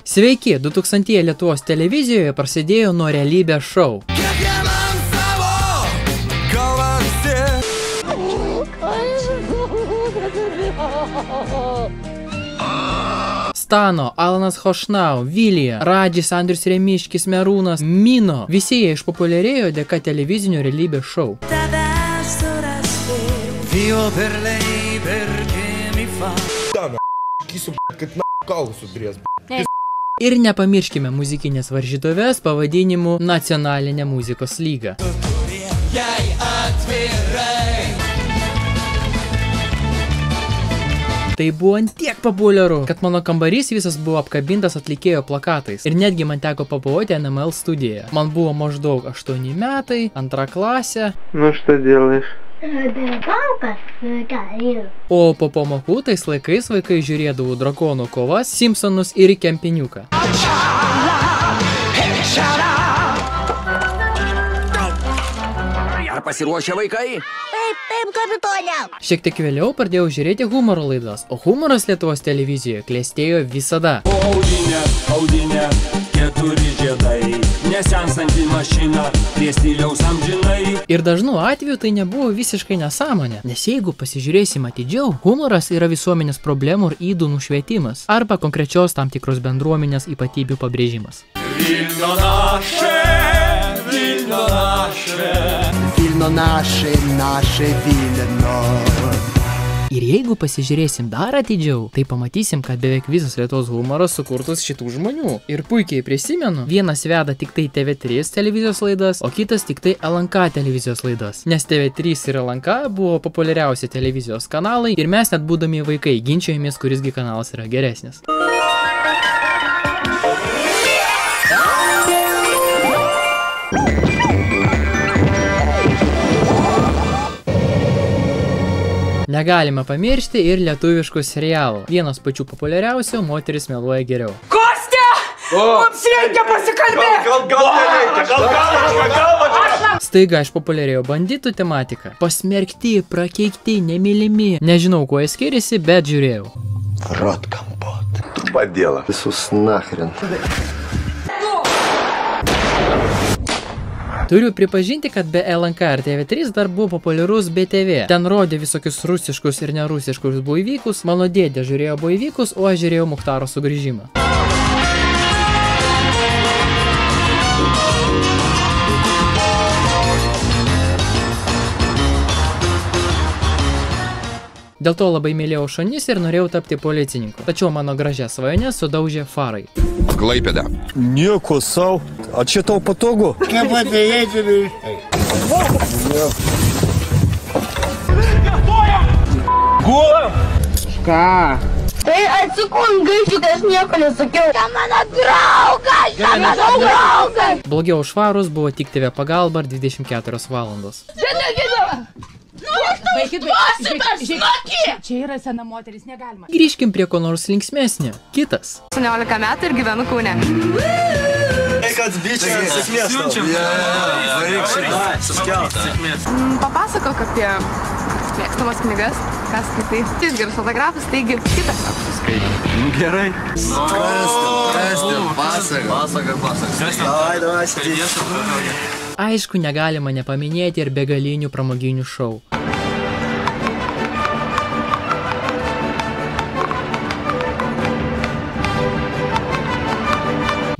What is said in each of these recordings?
Sveiki, 2000 Lietuvos televizijoje prasidėjo nuo realybės šou. Stano, Alanas Chošnau, Vilija, Radžis, Andrius Remiškis, Merūnas, Mino. Visi jie išpopuliarėjo dėka televizinio realybės šou. Ir nepamirškime muzikinės varžytuvės pavadinimu Nacionalinė muzikos lyga. Tai buvo tiek populiaru, kad mano kambarys visas buvo apkabintas atlikėjo plakatais. Ir netgi man teko pabuvoti NML studijoje. Man buvo maždaug 8 metai, 2 klasė. Ну что делаешь? O po pamokų tais laikais vaikai žiūrėdavo drakonų kovas, Simpsonus ir Kempiniuką. Ar pasiruošę vaikai? Taip, kapitone. Šiek tiek vėliau pradėjau žiūrėti humoro laidas, o humoras Lietuvos televizijoje klestėjo visada. Audinė, 4 žiedai, nesensanti mašina, prie stiliaus amžinai. Ir dažnu atveju tai nebuvo visiškai nesąmonė, nes jeigu pasižiūrėsim atidžiau, humoras yra visuomenės problemų ir ydų nušvietimas, arba konkrečios tam tikros bendruomenės ypatybių pabrėžimas. Vilno naše Vilno. Ir jeigu pasižiūrėsim dar atidžiau, tai pamatysim, kad beveik visas Lietuvos humoras sukurtas šitų žmonių. Ir puikiai prisimenu, vienas veda tik tai TV3 televizijos laidas, o kitas tik tai LNK televizijos laidas. Nes TV3 ir LNK buvo populiariausi televizijos kanalai ir mes net būdami vaikai ginčiojomės, kurisgi kanalas yra geresnis. Negalime pamiršti ir lietuviškų serialų. Vienas pačių populiariausių – Moteris meluoja geriau. Kostė! Mums reikia pasikalbėti! Staiga išpopuliarėjo banditų tematika. Pasmerkti, prakeikti, nemylimi. Nežinau, kuo jie skiriasi, bet žiūrėjau. Рот компот. Тупо дело. Иисус нахрен. Turiu pripažinti, kad be LNK ir TV3 dar buvo populiarus BTV. Ten rodė visokius rusiškus ir nerusiškus boivykus. Mano dėdė žiūrėjo boivykus, o aš žiūrėjau Muchtaro sugrįžimą. Dėl to labai mylėjau šunis ir norėjau tapti policininku. Tačiau mano gražią svajonę sudaužė farai. Klaipėda. Nieko sau. A čia tau patogu? Kaip atėjai? Gulam! Ką? Tai atsikunk, gaiščiuk, aš nieko nesakiau. Čia mano draugas, Blogiau už farus buvo tik TV pagalba ir 24 valandos. Čia yra sena moteris, negalima. Grįžkim prie ko nors linksmesnio. Kitas. 18 metų ir gyvenu Kaune. Papasakok apie mėgstamas knygas, ką skaitai. Jis geras fotografas, taigi kitas. Gerai. Aišku, negalima nepaminėti ir begalinių pramoginių šou.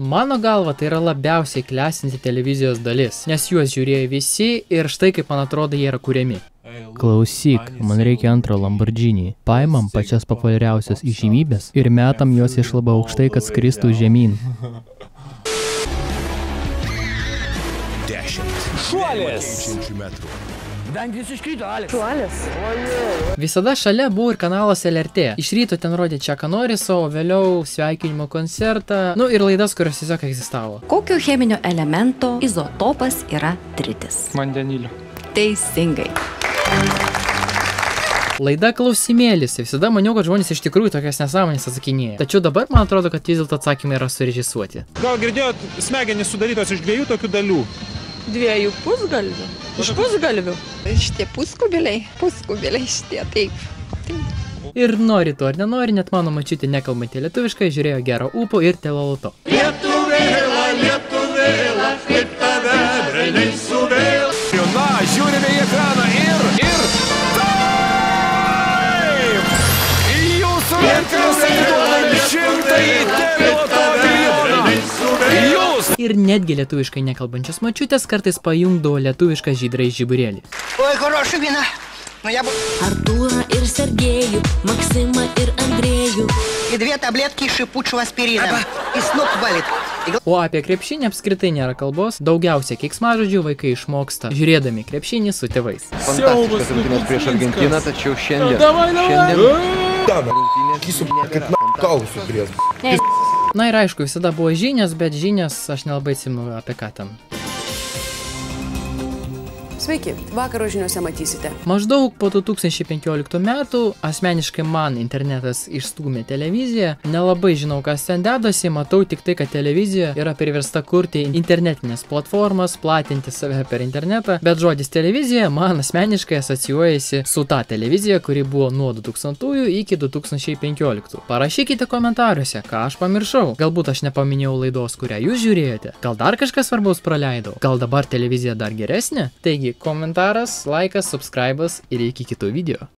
Mano galva, tai yra labiausiai klestinti televizijos dalis, nes juos žiūrėjo visi ir štai kaip man atrodo jie yra kuriami. Klausyk, man reikia antro Lamborghini. Paimam pačias populiariausias įžymybės ir metam juos iš labai aukštai, kad skristų žemyn. Šuolis! Šuolis. Visada šalia buvo ir kanalas LRT. Iš ryto ten rodė Čeką Norisą, o vėliau sveikinimo koncertą, ir laidas, kurios tiesiog egzistavo. Kokio cheminio elemento izotopas yra tritis? Vandenilio. Teisingai. Laida klausimėlis. Visada maniau, kad žmonės iš tikrųjų tokias nesąmonės atsakinėja. Tačiau dabar man atrodo, kad vis dėlto atsakymai yra surežisuoti. Gal girdėjot, smegenys sudarytos iš 2 tokių dalių? 2 pusgalvių. Iš pusgalvių. Šitie puskubiliai šitie, taip. Ir nori to ar nenori, net mano mačiutė nekalbantį lietuviškai žiūrėjo Gero ūpo ir Teloloto. Lietuvėla, lietuvėla, kaip tave breliai suvėla. Na, žiūrime į ekraną ir taip! Jūsų rankas atiduodami 100-ąjį Teleloto milijoną! Jūs! Ir netgi lietuviškai nekalbančios mačiutės kartais pajungdavo lietuvišką žydrai žiburėlį. Ой, хорошая вина. Но я бы... Артура ir Sergejų, Maksimą ir Andrėjų. И 2 таблетки шипучего аспирина. И с ног валит. O apie krepšinį apskritai nėra kalbos, daugiausia keiksmažodžių vaikai išmoksta, žiūrėdami krepšinį su tėvais. Fantastiškas rungtynės prieš Argentiną, tačiau šiandien... Na ir aišku, visada buvo žinios, bet žinios aš nelabai atsimenu apie ką ten. Sveiki, vakaro žiniuose matysite. Maždaug po 2015 metų asmeniškai man internetas išstūmė televiziją. Nelabai žinau, kas ten dedasi, matau tik tai, kad televizija yra priversta kurti internetinės platformas, platinti save per internetą, bet žodis televizija man asmeniškai asocijuojasi su ta televizija, kuri buvo nuo 2000 iki 2015. Parašykite komentaruose, ką aš pamiršau. Galbūt aš nepaminėjau laidos, kurią jūs žiūrėjote. Gal dar kažkas svarbaus praleidau? Gal dabar televizija dar geresnė? Taigi, komentaras, laikas, subscribas ir iki kitų video.